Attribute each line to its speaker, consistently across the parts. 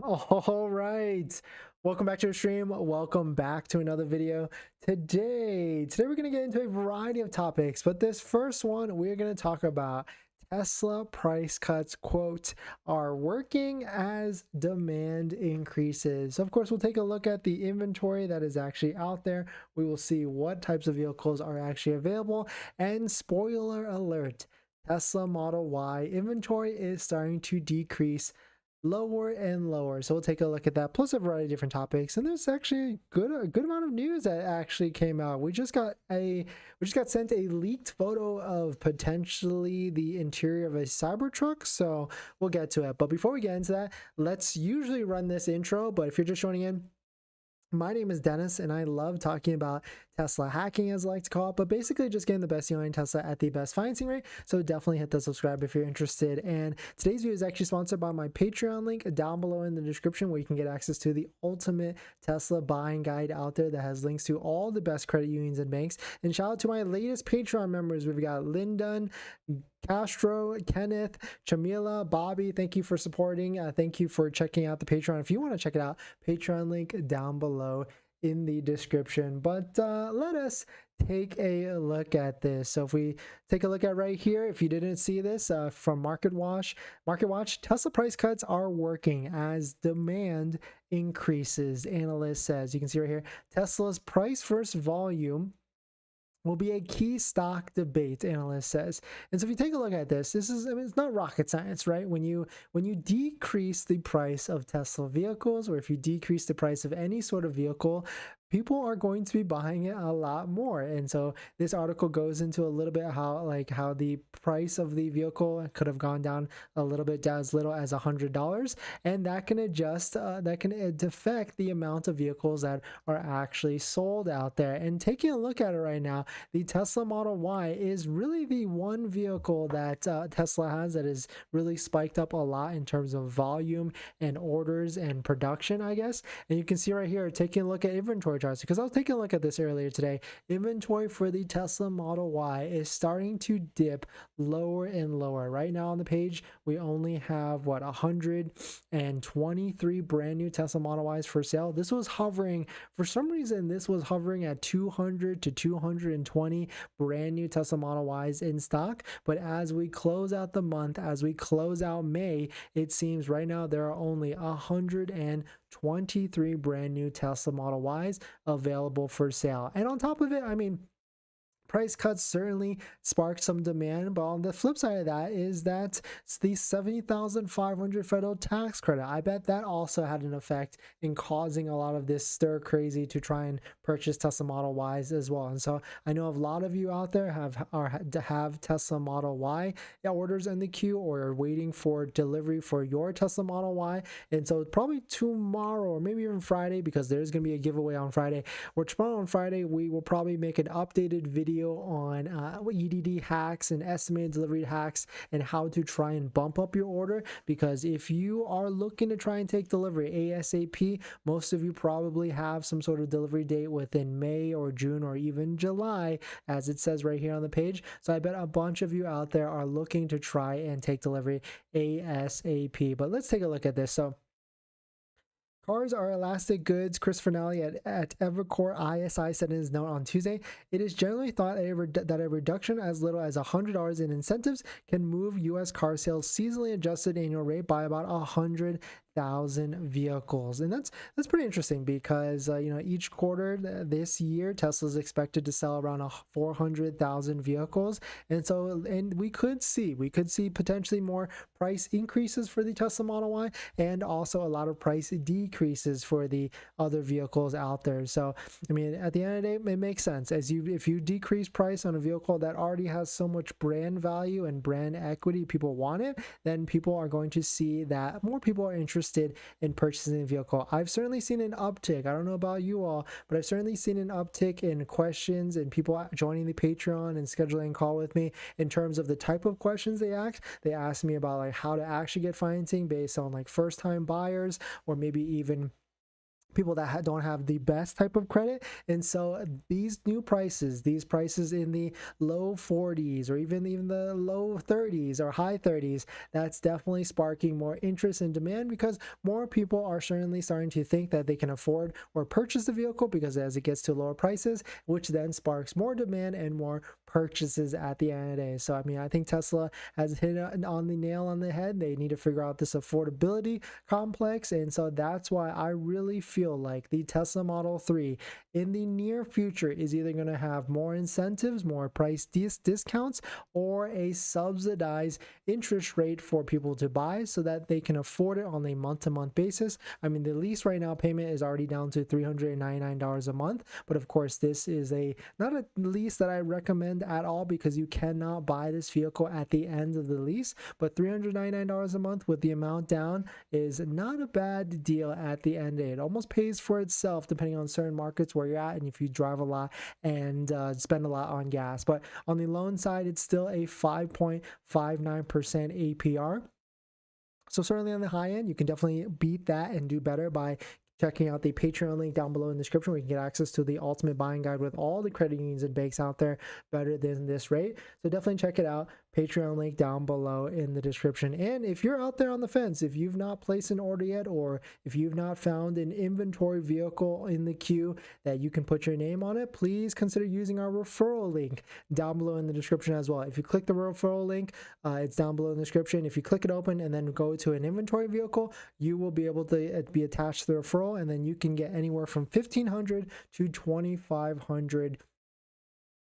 Speaker 1: All right. Welcome back to the stream. Welcome back to another video. Today we're going to get into a variety of topics, but this first one we're going to talk about Tesla price cuts, quote, are working as demand increases. So of course, we'll take a look at the inventory that is actually out there. We will see what types of vehicles are actually available. And spoiler alert, Tesla Model Y inventory is starting to decrease lower and lower. So we'll take a look at that, plus a variety of different topics. And there's actually a good amount of news that actually came out. We just got sent a leaked photo of potentially the interior of a Cybertruck. So we'll get to it. But before we get into that, let's usually run this intro. But if you're just joining in, my name is Dennis, and I love talking about Tesla hacking, as I like to call it, but basically just getting the best deal on Tesla at the best financing rate. So definitely hit the subscribe if you're interested. And today's video is actually sponsored by my Patreon link down below in the description, where you can get access to the ultimate Tesla buying guide out there that has links to all the best credit unions and banks. And shout out to my latest Patreon members. We've got Lyndon, Castro, Kenneth, Chamila, Bobby. Thank you for supporting. Thank you for checking out the Patreon. If you want to check it out, Patreon link down below in the description. But let us take a look at this. So if we take a look at right here, if you didn't see this from Market Watch, Tesla price cuts are working as demand increases. Analyst says, you can see right here, Tesla's price versus volume will be a key stock debate, analyst says. And so if you take a look at this, I mean, it's not rocket science, right? When you decrease the price of Tesla vehicles, or if you decrease the price of any sort of vehicle, people are going to be buying it a lot more. And so this article goes into a little bit how the price of the vehicle could have gone down a little bit, as little as $100, and that can affect the amount of vehicles that are actually sold out there. And taking a look at it right now, the Tesla Model Y is really the one vehicle that Tesla has that is really spiked up a lot in terms of volume and orders and production, I guess. And you can see right here, taking a look at inventory charts, because I was taking a look at this earlier today. Inventory for the Tesla Model Y is starting to dip lower and lower. Right now on the page, we only have 123 brand new Tesla Model Ys for sale. This was hovering, for some reason, this was hovering at 200 to 220 brand new Tesla Model Ys in stock. But as we close out the month, as we close out May, it seems right now there are only 123 brand new Tesla Model Ys available for sale. And on top of it, I mean, price cuts certainly sparked some demand, but on the flip side of that is that the $70,500 federal tax credit. I bet that also had an effect in causing a lot of this stir crazy to try and purchase Tesla Model Ys as well. And so I know a lot of you out there have Tesla Model Y orders in the queue, or are waiting for delivery for your Tesla Model Y. And so probably tomorrow, or maybe even Friday, because there's going to be a giveaway on Friday, or tomorrow on Friday, we will probably make an updated video on EDD hacks and estimated delivery hacks, and how to try and bump up your order. Because if you are looking to try and take delivery ASAP, most of you probably have some sort of delivery date within May or June or even July, as it says right here on the page. So I bet a bunch of you out there are looking to try and take delivery ASAP. But let's take a look at this. So cars are elastic goods. Chris Finale at Evercore ISI said in his note on Tuesday, it is generally thought that a reduction as little as $100 in incentives can move U.S. car sales seasonally adjusted annual rate by about 100,000 vehicles. And that's pretty interesting, because each quarter this year, Tesla is expected to sell around 400,000 vehicles. And so, and we could see potentially more price increases for the Tesla Model Y, and also a lot of price decreases for the other vehicles out there. So I mean, at the end of the day, it makes sense. If you decrease price on a vehicle that already has so much brand value and brand equity, people want it, then people are going to see that more people are interested in purchasing the vehicle. I've certainly seen an uptick. I don't know about you all, but I've certainly seen an uptick in questions and people joining the Patreon and scheduling a call with me in terms of the type of questions they ask. They ask me about how to actually get financing based on first-time buyers, or maybe even people that don't have the best type of credit. And so these prices in the low 40s or even the low 30s or high 30s, that's definitely sparking more interest and demand, because more people are certainly starting to think that they can afford or purchase the vehicle, because as it gets to lower prices, which then sparks more demand and more purchases at the end of the day. So I mean, I think Tesla has hit on the nail on the head. They need to figure out this affordability complex, and so that's why I really feel like the Tesla Model 3 in the near future is either going to have more incentives, more price discounts, or a subsidized interest rate for people to buy so that they can afford it on a month-to-month basis. I mean, the lease right now payment is already down to $399 a month, but of course this is not a lease that I recommend at all, because you cannot buy this vehicle at the end of the lease. But $399 a month with the amount down is not a bad deal at the end of it. It almost pays for itself depending on certain markets where you're at and if you drive a lot and spend a lot on gas. But on the loan side, it's still a 5.59% APR. So certainly on the high end, you can definitely beat that and do better by checking out the Patreon link down below in the description, where you can get access to the ultimate buying guide with all the credit unions and banks out there better than this rate. So definitely check it out. Patreon link down below in the description. And if you're out there on the fence, if you've not placed an order yet, or if you've not found an inventory vehicle in the queue that you can put your name on it, please consider using our referral link down below in the description as well. If you click the referral link, it's down below in the description. If you click it open and then go to an inventory vehicle, you will be able to be attached to the referral, and then you can get anywhere from 1,500 to 2,500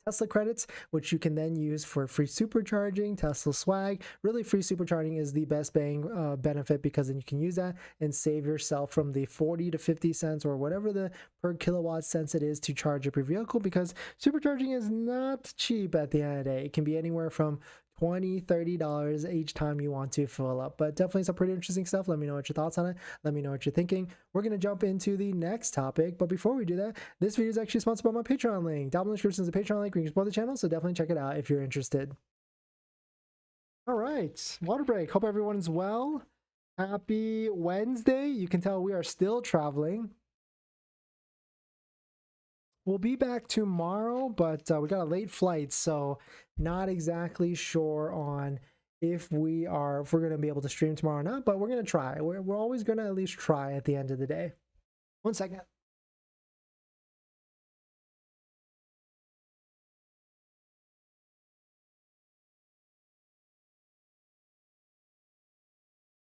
Speaker 1: Tesla credits, which you can then use for free supercharging, Tesla swag. Really, free supercharging is the best benefit, because then you can use that and save yourself from the 40 to 50 cents or whatever the per kilowatt cents it is to charge up your vehicle, because supercharging is not cheap at the end of the day. It can be anywhere from $20, $30 each time you want to fill up. But definitely some pretty interesting stuff. Let me know what your thoughts on it. Let me know what you're thinking. We're going to jump into the next topic. But before we do that, this video is actually sponsored by my Patreon link. Down in the description is a Patreon link where you can support the channel. So definitely check it out if you're interested. All right. Water break. Hope everyone's well. Happy Wednesday. You can tell we are still traveling. We'll be back tomorrow, but we got a late flight, so not exactly sure on if we're going to be able to stream tomorrow or not, but we're going to try. We're always going to at least try at the end of the day. 1 second.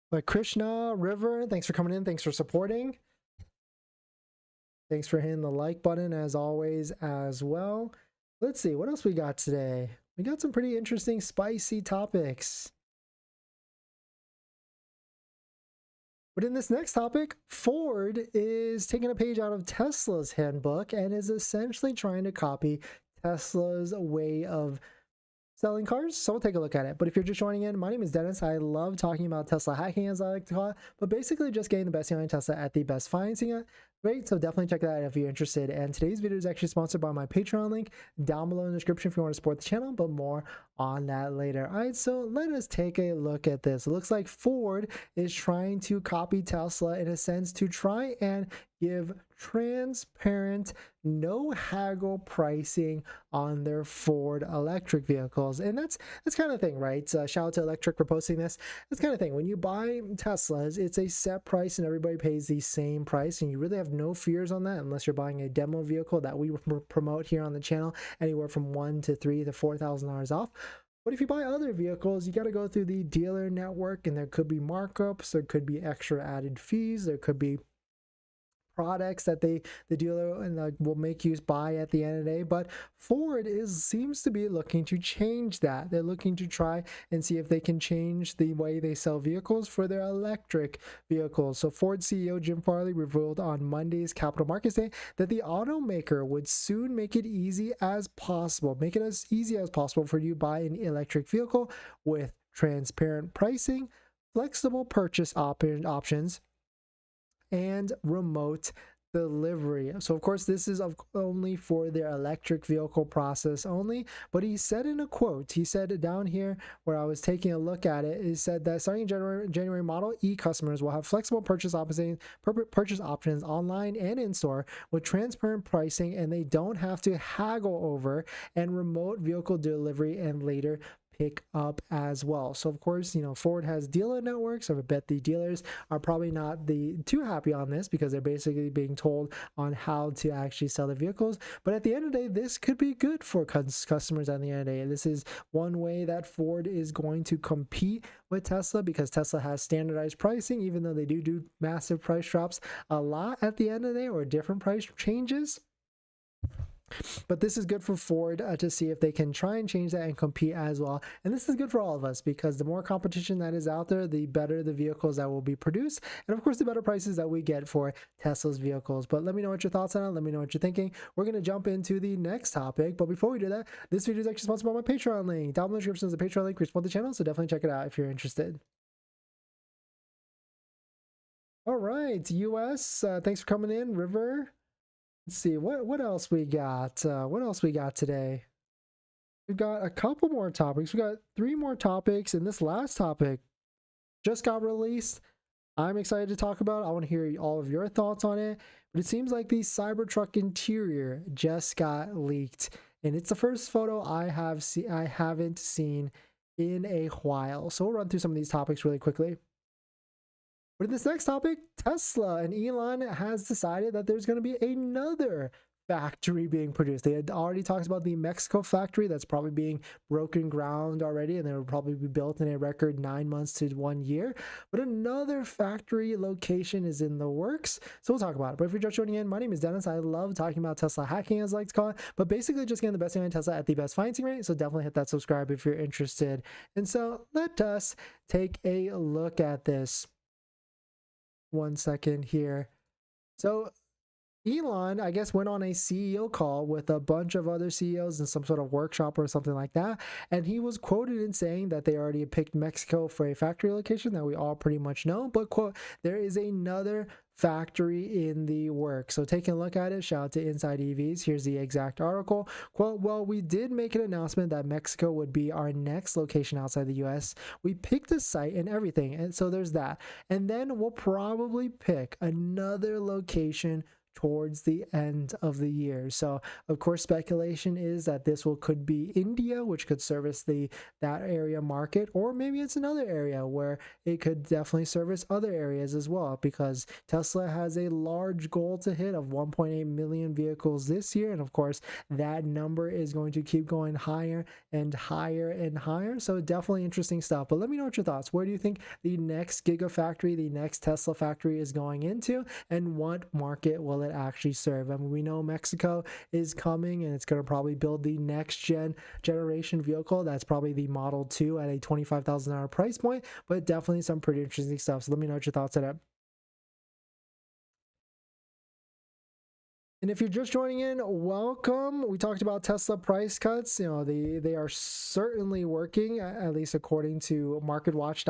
Speaker 1: But Krishna River, thanks for coming in. Thanks for supporting. Thanks for hitting the like button as always as well. Let's see what else we got today. We got some pretty interesting, spicy topics. But in this next topic, Ford is taking a page out of Tesla's handbook and is essentially trying to copy Tesla's way of selling cars. So we'll take a look at it. But if you're just joining in, my name is Dennis. I love talking about Tesla hacking, as I like to call it, but basically just getting the best deal on Tesla at the best financing rate. So definitely check that out if you're interested. And today's video is actually sponsored by my Patreon link down below in the description if you want to support the channel, but more on that later. All right, so let us take a look at this. It looks like Ford is trying to copy Tesla in a sense to try and give transparent, no haggle pricing on their Ford electric vehicles. And that's kind of thing, right? Shout out to Electric for posting this. That's kind of thing. When you buy Teslas, it's a set price and everybody pays the same price, and you really have no fears on that unless you're buying a demo vehicle that we promote here on the channel, anywhere from $1,000 to $3,000 to $4,000 off. But if you buy other vehicles, you got to go through the dealer network, and there could be markups, there could be extra added fees, there could be products that the dealer will make you buy at the end of the day. But Ford seems to be looking to change that. They're looking to try and see if they can change the way they sell vehicles for their electric vehicles. So Ford CEO Jim Farley revealed on Monday's Capital Markets Day that the automaker would soon make it easy as possible, make it as easy as possible for you to buy an electric vehicle with transparent pricing, flexible purchase options, and remote delivery. So of course this is only for their electric vehicle process only, but he said in a quote, he said down here where I was taking a look at it, he said that starting January Model E customers will have flexible purchase options online and in store with transparent pricing, and they don't have to haggle over, and remote vehicle delivery and later pick up as well. So of course, you know, Ford has dealer networks, so I bet the dealers are probably not too happy on this because they're basically being told on how to actually sell the vehicles. But at the end of the day, this could be good for customers at the end of the day. This is one way that Ford is going to compete with Tesla, because Tesla has standardized pricing, even though they do massive price drops a lot at the end of the day, or different price changes. But this is good for Ford to see if they can try and change that and compete as well. And this is good for all of us, because the more competition that is out there, the better the vehicles that will be produced, and of course the better prices that we get for Tesla's vehicles. But let me know what your thoughts on it. Let me know what you're thinking. We're going to jump into the next topic, but before we do that, this video is actually sponsored by my Patreon link. Down in the description is the Patreon link. We support the channel, so definitely check it out if you're interested. All right, US, thanks for coming in, River. Let's see what else we got. What else we got today? We've got a couple more topics. We got 3 more topics, and this last topic just got released. I'm excited to talk about it. I want to hear all of your thoughts on it. But it seems like the Cybertruck interior just got leaked, and it's the first photo I haven't seen in a while. So we'll run through some of these topics really quickly. But in this next topic, Tesla and Elon has decided that there's going to be another factory being produced. They had already talked about the Mexico factory that's probably being broken ground already, and they will probably be built in a record 9 months to 1 year. But another factory location is in the works, so we'll talk about it. But if you're just joining in, my name is Dennis. I love talking about Tesla hacking, as I like to call it, but basically just getting the best thing on Tesla at the best financing rate. So definitely hit that subscribe if you're interested. And so let us take a look at this. 1 second here. So Elon, I guess, went on a CEO call with a bunch of other CEOs in some sort of workshop or something like that, and he was quoted in saying that they already picked Mexico for a factory location that we all pretty much know, but quote, there is another factory in the work. So taking a look at it, shout out to Inside EVs. Here's the exact article. Quote, well, we did make an announcement that Mexico would be our next location outside the US. We picked a site and everything, and so there's that. And then we'll probably pick another location towards the end of the year. So of course speculation is that this could be India, which could service that area market, or maybe it's another area where it could definitely service other areas as well, because Tesla has a large goal to hit of 1.8 million vehicles this year, and of course that number is going to keep going higher and higher and higher. So definitely interesting stuff. But let me know what your thoughts. Where do you think the next gigafactory, the next Tesla factory is going into, and what market will it actually serve? I mean, we know Mexico is coming, and it's going to probably build the next generation vehicle. That's probably the Model 2 at a $25,000 price point, but definitely some pretty interesting stuff. So let me know what your thoughts on it. And if you're just joining in, welcome. We talked about Tesla price cuts. You know, they are certainly working, at least according to MarketWatch.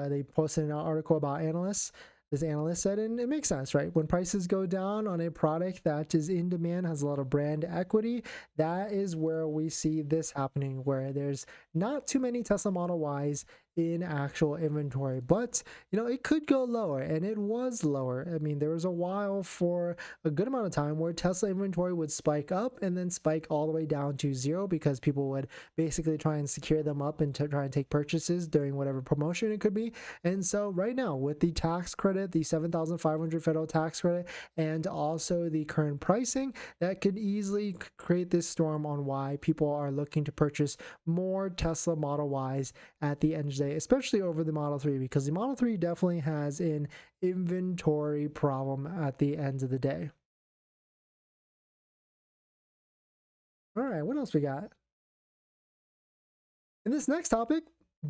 Speaker 1: They posted an article about analysts. This analyst said, and it makes sense, right? When prices go down on a product that is in demand, has a lot of brand equity, that is where we see this happening, where there's not too many Tesla Model Ys in actual inventory. But you know, it could go lower, and it was lower. I mean, there was a while for a good amount of time where Tesla inventory would spike up and then spike all the way down to 0, because people would basically try and secure them up and try and take purchases during whatever promotion it could be. And so right now, with the tax credit, the $7,500 federal tax credit, and also the current pricing, that could easily create this storm on why people are looking to purchase more Tesla Model Ys at the end of the day, especially over the Model 3, because the Model 3 definitely has an inventory problem at the end of the day. All right, what else we got? In this next topic,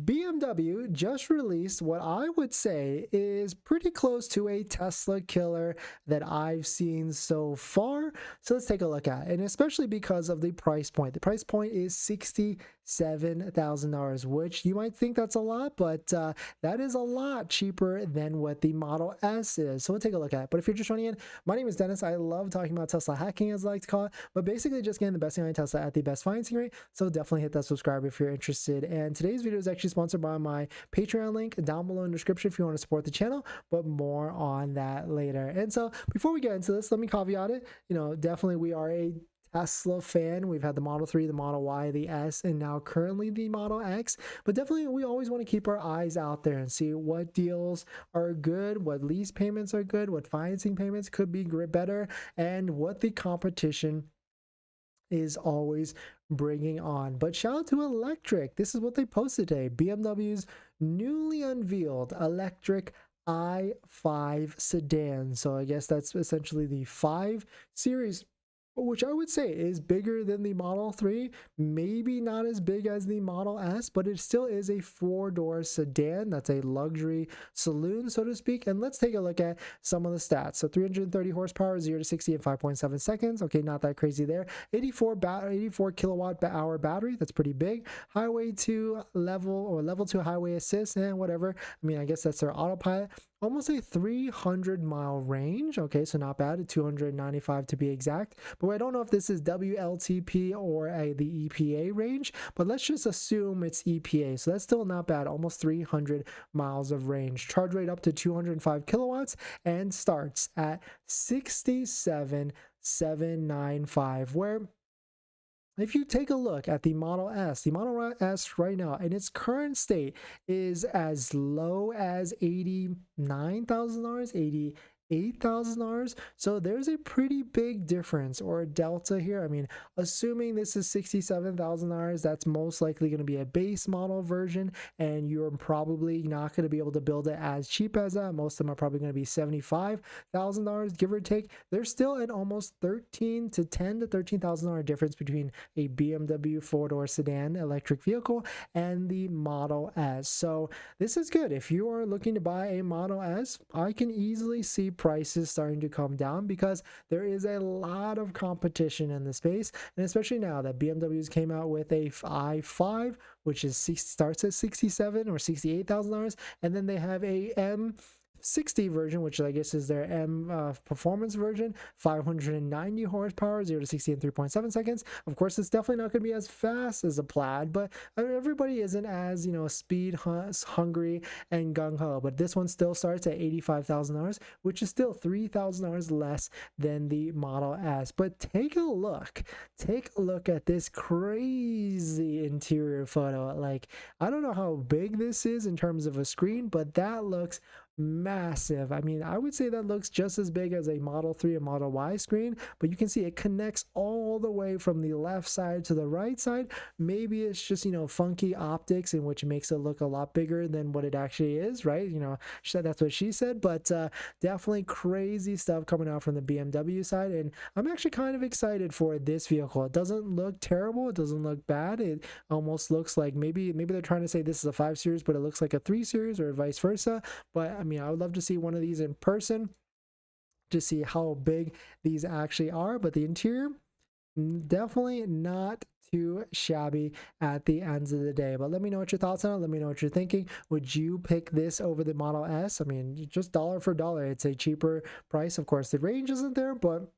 Speaker 1: BMW just released what I would say is pretty close to a Tesla killer that I've seen so far. So let's take a look at it, and especially because of the price point. The price point is $67,000. $7,000, which you might think that's a lot, but that is a lot cheaper than what the Model S is. So we'll take a look at it. But if you're just joining in, my name is Dennis. I love talking about Tesla hacking, as I like to call it, but basically just getting the best behind Tesla at the best financing rate. So definitely hit that subscribe if you're interested. And today's video is actually sponsored by my Patreon link down below in the description if you want to support the channel, but more on that later. And so before we get into this, let me caveat it. Definitely we are a Tesla fan. We've had the Model 3, the Model Y, the S, and now currently the Model X. But definitely we always want to keep our eyes out there and see what deals are good, what lease payments are good, what financing payments could be better, and what the competition is always bringing on. But shout out to electric. This is what they posted today. BMW's newly unveiled electric i5 sedan. So I guess that's essentially the 5 Series, which I would say is bigger than the Model 3, maybe not as big as the Model S, but it still is a 4-door sedan. That's a luxury saloon, so to speak. And let's take a look at some of the stats. So 330 horsepower, 0 to 60 in 5.7 seconds. Okay, not that crazy there. 84 kilowatt hour battery. That's pretty big. Highway to level, or level 2 highway assist and whatever. I mean, I guess that's their autopilot. Almost a 300-mile range. Okay, so not bad. 295 to be exact. But I don't know if this is WLTP or the EPA range, but let's just assume it's EPA. So that's still not bad. Almost 300 miles of range. Charge rate up to 205 kilowatts and starts at 67,795, where if you take a look at the Model S right now in its current state is as low as $89,000, $88,000. So there's a pretty big difference or a delta here. I mean, assuming this is $67,000, that's most likely going to be a base model version, and you're probably not going to be able to build it as cheap as that. Most of them are probably going to be $75,000, give or take. There's still an almost $10,000 to $13,000 difference between a BMW 4-door sedan electric vehicle and the Model S. So this is good. If you are looking to buy a Model S, I can easily see prices starting to come down because there is a lot of competition in the space, and especially now that BMW's came out with a i5, which starts at $67,000 or $68,000, and then they have a M60 version, which I guess is their M performance version, 590 horsepower, 0 to 60 in 3.7 seconds. Of course, it's definitely not going to be as fast as a Plaid, but everybody isn't as, speed hungry and gung-ho. But this one still starts at $85,000, which is still $3,000 less than the Model S. But take a look at this crazy interior photo. Like, I don't know how big this is in terms of a screen, but that looks massive. I mean, I would say that looks just as big as a Model 3 and Model Y screen, but you can see it connects all the way from the left side to the right side. Maybe it's just, funky optics in which makes it look a lot bigger than what it actually is, right? That's what she said, but definitely crazy stuff coming out from the BMW side, and I'm actually kind of excited for this vehicle. It doesn't look terrible. It doesn't look bad. It almost looks like maybe they're trying to say this is a 5 Series, but it looks like a 3 Series or vice versa. But I mean, I would love to see one of these in person to see how big these actually are. But the interior, definitely not too shabby at the end of the day. But let me know what your thoughts on it. Let me know what you're thinking. Would you pick this over the Model S? I mean, just dollar for dollar, it's a cheaper price. Of course, the range isn't there, but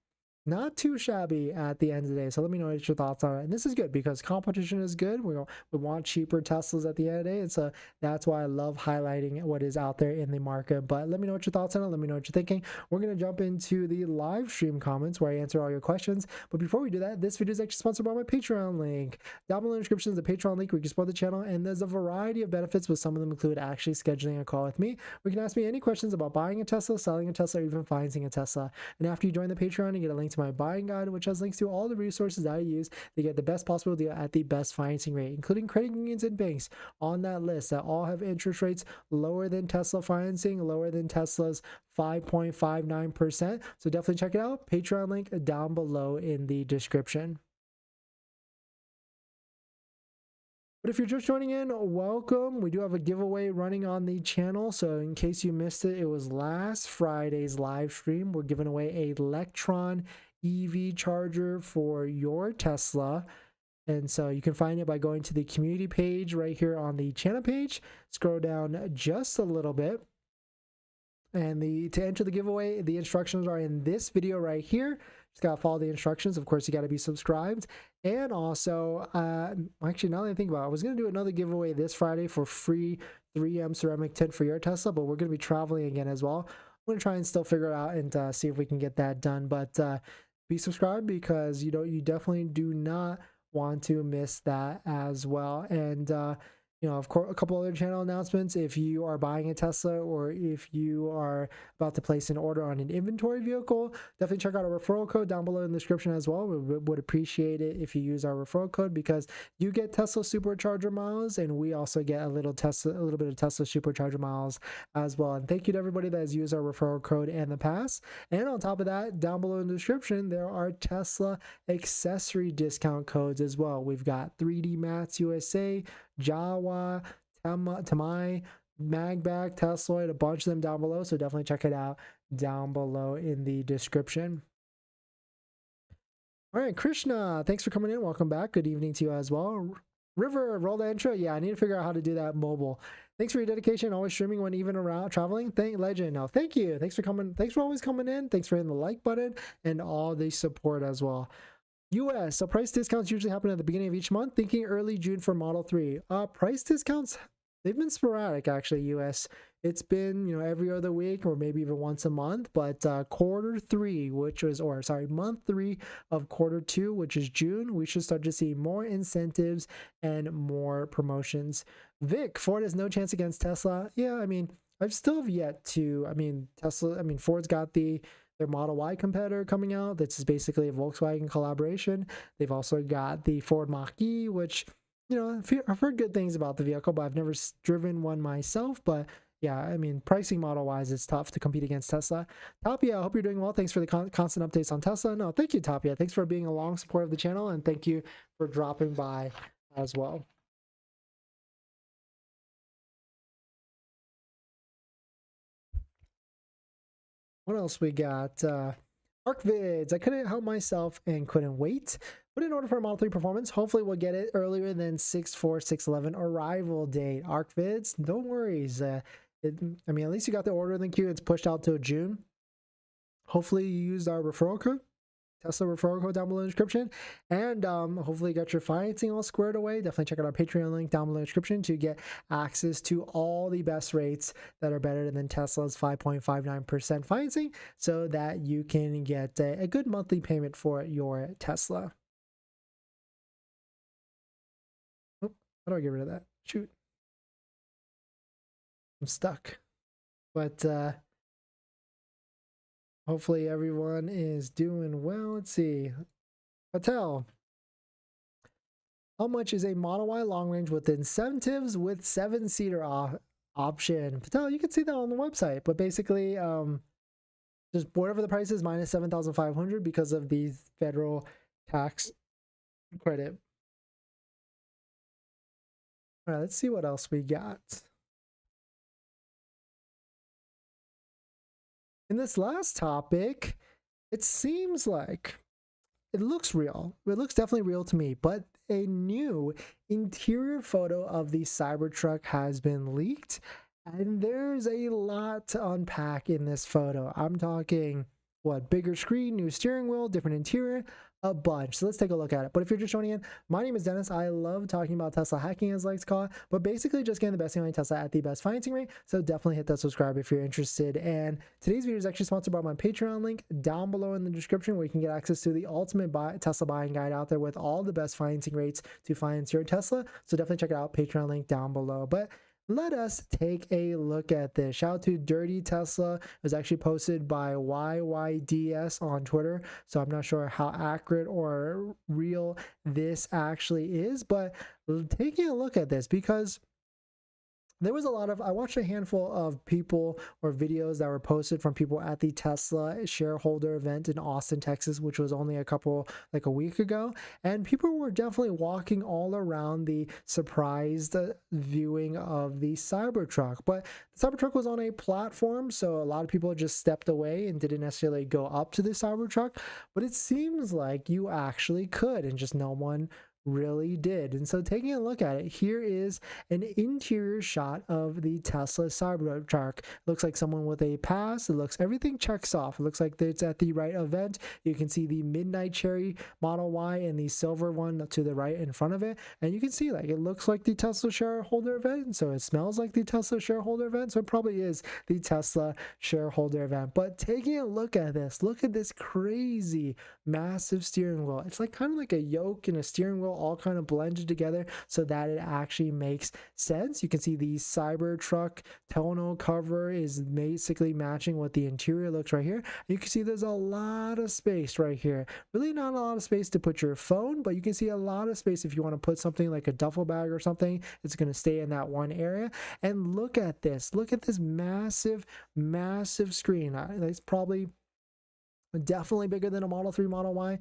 Speaker 1: not too shabby at the end of the day. So let me know what your thoughts are. And this is good because competition is good. We want cheaper Teslas at the end of the day. And so that's why I love highlighting what is out there in the market. But let me know what your thoughts are. Let me know what you're thinking. We're going to jump into the live stream comments where I answer all your questions. But before we do that, this video is actually sponsored by my Patreon link. Down below in the description is the Patreon link where you can support the channel. And there's a variety of benefits, but some of them include actually scheduling a call with me. You can ask me any questions about buying a Tesla, selling a Tesla, or even financing a Tesla. And after you join the Patreon, you get a link to my buying guide, which has links to all the resources that I use to get the best possible deal at the best financing rate, including credit unions and banks on that list that all have interest rates lower than Tesla financing, lower than Tesla's 5.59%. So definitely check it out. Patreon link down below in the description. But if you're just joining in, welcome. We do have a giveaway running on the channel. So in case you missed it, it was last Friday's live stream. We're giving away a Electron EV charger for your Tesla. And so you can find it by going to the community page right here on the channel page. Scroll down just a little bit. And to enter the giveaway, the instructions are in this video right here. Just gotta follow the instructions. Of course, you gotta be subscribed. And also, actually, now that I think about it, I was gonna do another giveaway this Friday for free 3M ceramic tint for your Tesla, but we're gonna be traveling again as well. I'm gonna try and still figure it out and see if we can get that done. But be subscribed, because you definitely do not want to miss that as well. And you know, of course, a couple other channel announcements. If you are buying a Tesla, or if you are about to place an order on an inventory vehicle, definitely check out our referral code down below in the description as well. We would appreciate it if you use our referral code, because you get Tesla supercharger miles, and we also get a little bit of Tesla supercharger miles as well. And thank you to everybody that has used our referral code in the past. And on top of that, down below in the description, there are Tesla accessory discount codes as well. We've got 3D Mats USA, Jawa, Tamai, MAGBAK, Tesla, a bunch of them down below. So definitely check it out down below in the description. All right, Krishna, thanks for coming in. Welcome back. Good evening to you as well. River, roll the intro. Yeah, I need to figure out how to do that mobile. Thanks for your dedication. Always streaming when even around traveling. Legend. No, thank you. Thanks for coming. Thanks for always coming in. Thanks for hitting the like button and all the support as well. US, so price discounts usually happen at the beginning of each month. Thinking early June for Model 3. Price discounts, they've been sporadic actually, US. It's been, you know, every other week or maybe even once a month, but quarter 3, month 3 of quarter 2, which is June, we should start to see more incentives and more promotions. Vic, Ford has no chance against Tesla. Yeah, I mean, I've still yet to, Ford's got their Model Y competitor coming out. That's basically a Volkswagen collaboration. They've also got the Ford Mach-E, which, you know, I've heard good things about the vehicle, but I've never driven one myself. But yeah, I mean, pricing model wise, it's tough to compete against Tesla. Tapia, I hope you're doing well. Thanks for the constant updates on Tesla. No, thank you, Tapia. Thanks for being a long supporter of the channel, and thank you for dropping by as well. What else we got? ArcVids. I couldn't help myself and couldn't wait. Put in order for a Model 3 Performance. Hopefully we'll get it earlier than 6/4/6/11 arrival date. ArcVids, no worries. I mean, at least you got the order in the queue. It's pushed out till June. Hopefully you used our referral code. Tesla referral code down below in the description, and hopefully you got your financing all squared away. Definitely check out our Patreon link down below in the description to get access to all the best rates that are better than Tesla's 5.59% financing, so that you can get a good monthly payment for your Tesla. Oh, how do I get rid of that? Shoot, I'm stuck. But hopefully everyone is doing well. Let's see. Patel, how much is a Model Y long range with incentives with 7-seater option? Patel, you can see that on the website, but basically just whatever the price is minus 7,500 because of the federal tax credit. All right, let's see what else we got. In this last topic, it seems like it looks real. It looks definitely real to me, but a new interior photo of the Cybertruck has been leaked, and there's a lot to unpack in this photo. I'm talking, what, bigger screen, new steering wheel, different interior, a bunch. So let's take a look at it. But if you're just joining in, my name is Dennis. I love talking about Tesla hacking, as I like to call it, but basically just getting the best thing on Tesla at the best financing rate. So definitely hit that subscribe if you're interested. And today's video is actually sponsored by my Patreon link down below in the description, where you can get access to the ultimate Tesla buying guide out there with all the best financing rates to finance your Tesla. So definitely check it out. Patreon link down below. But let us take a look at this. Shout out to Dirty Tesla. It was actually posted by YYDS on Twitter, so I'm not sure how accurate or real this actually is, but taking a look at this, because there was I watched a handful of people or videos that were posted from people at the Tesla shareholder event in Austin, Texas, which was only like a week ago. And people were definitely walking all around the surprised viewing of the Cybertruck. But the Cybertruck was on a platform, so a lot of people just stepped away and didn't necessarily go up to the Cybertruck. But it seems like you actually could, and just no one really did. And so taking a look at it, here is an interior shot of the Tesla Cybertruck. Looks like someone with a pass. It looks, everything checks off. It looks like it's at the right event. You can see the midnight cherry Model Y and the silver one to the right in front of it. And you can see like it looks like the Tesla shareholder event. So it smells like the Tesla shareholder event. So it probably is the Tesla shareholder event. But taking a look at this crazy massive steering wheel. It's like kind of like a yoke and a steering wheel all kind of blended together so that it actually makes sense. You can see the Cybertruck tonal cover is basically matching what the interior looks right here. You can see there's a lot of space right here. Really not a lot of space to put your phone, but you can see a lot of space if you want to put something like a duffel bag or something. It's going to stay in that one area. And look at this massive screen. It's probably definitely bigger than a Model 3, Model Y,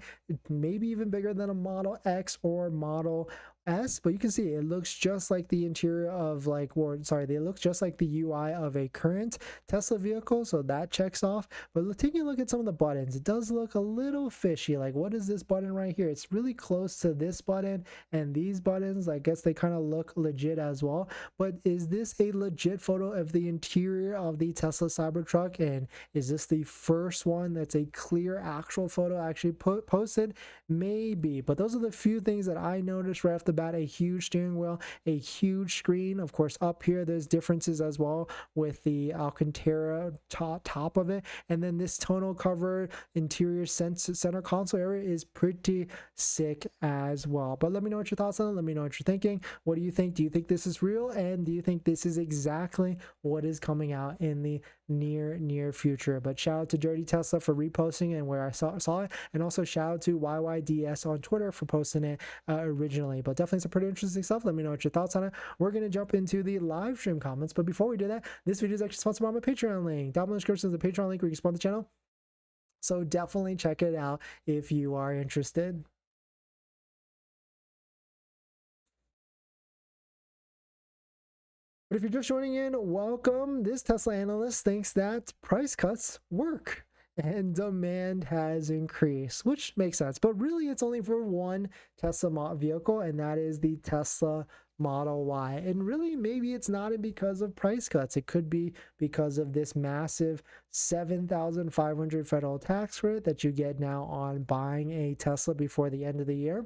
Speaker 1: maybe even bigger than a Model X or Model S, but you can see it looks just like the interior of like, or sorry, they look just like the UI of a current Tesla vehicle, so that checks off. But taking a look at some of the buttons, it does look a little fishy. Like, what is this button right here? It's really close to this button, and these buttons, I guess they kind of look legit as well. But is this a legit photo of the interior of the Tesla Cybertruck? And is this the first one that's a clear actual photo actually posted? Maybe, but those are the few things that I noticed right off the bat. A huge steering wheel, a huge screen. Of course, up here there's differences as well with the Alcantara top of it, and then this tonal cover interior center console area is pretty sick as well. But let me know what your thoughts on it. Let me know what you're thinking. What do you think? Do you think this is real, and do you think this is exactly what is coming out in the near future? But shout out to Dirty Tesla for reposting and where I saw it, and also shout out to YYDS on Twitter for posting it originally. But definitely some pretty interesting stuff. Let me know what your thoughts on it. We're going to jump into the live stream comments, but before we do that, this video is actually sponsored by my Patreon link. Down below in the description is the Patreon link where you can support the channel, so definitely check it out if you are interested. But if you're just joining in, welcome. This Tesla analyst thinks that price cuts work and demand has increased, which makes sense. But really, it's only for one Tesla vehicle, and that is the Tesla Model Y. And really, maybe it's not because of price cuts. It could be because of this massive $7,500 federal tax credit that you get now on buying a Tesla before the end of the year.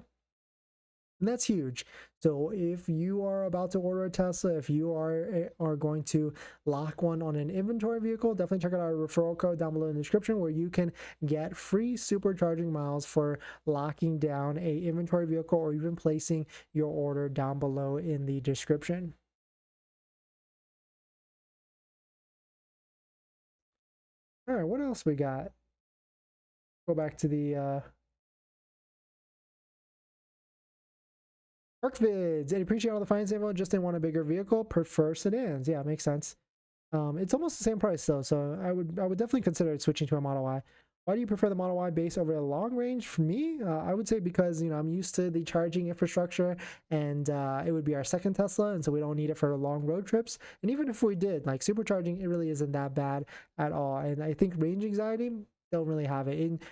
Speaker 1: And that's huge. So if you are about to order a Tesla, if you are going to lock one on an inventory vehicle, definitely check out our referral code down below in the description, where you can get free supercharging miles for locking down a inventory vehicle, or even placing your order down below in the description. All right, what else we got? Go back to the Work vids. And appreciate all the finance info. Just didn't want a bigger vehicle. Prefer sedans. Yeah, makes sense. It's almost the same price though, so I would definitely consider switching to a Model Y. Why do you prefer the Model Y base over the long range? For me, I would say because, you know, I'm used to the charging infrastructure, and it would be our second Tesla, and so we don't need it for long road trips. And even if we did, like, supercharging, it really isn't that bad at all. And I think range anxiety, don't really have it. And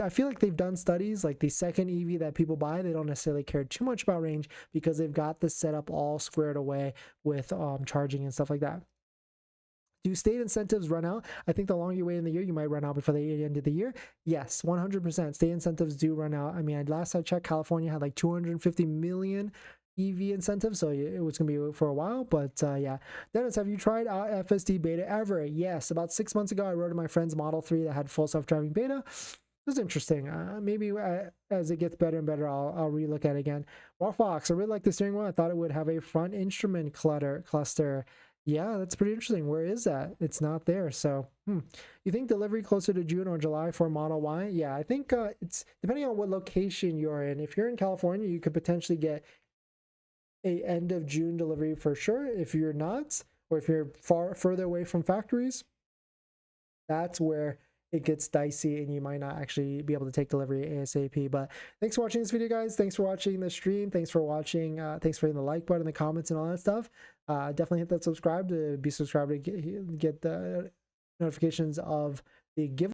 Speaker 1: I feel like they've done studies, like the second EV that people buy, they don't necessarily care too much about range because they've got the setup all squared away with charging and stuff like that. Do state incentives run out? I think the longer you wait in the year, you might run out before the end of the year. Yes, 100%. State incentives do run out. I mean, last I checked, California had like 250 million EV incentives, so it was going to be for a while. But yeah. Dennis, have you tried out FSD beta ever? Yes, about 6 months ago, I rode in my friend's Model 3 that had full self-driving beta. It was interesting. Maybe as it gets better and better, I'll relook at it again. Warfox, I really like the steering wheel. I thought it would have a front instrument cluster. Yeah, that's pretty interesting. Where is that? It's not there. So, you think delivery closer to June or July for Model Y? Yeah, I think it's depending on what location you're in. If you're in California, you could potentially get a end of June delivery for sure. If you're not, or if you're further away from factories, that's where it gets dicey and you might not actually be able to take delivery ASAP. But thanks for watching this video, guys. Thanks for watching the stream. Thanks for watching. Thanks for hitting the like button, the comments, and all that stuff. Definitely hit that subscribe to be subscribed to get the notifications of the giveaway.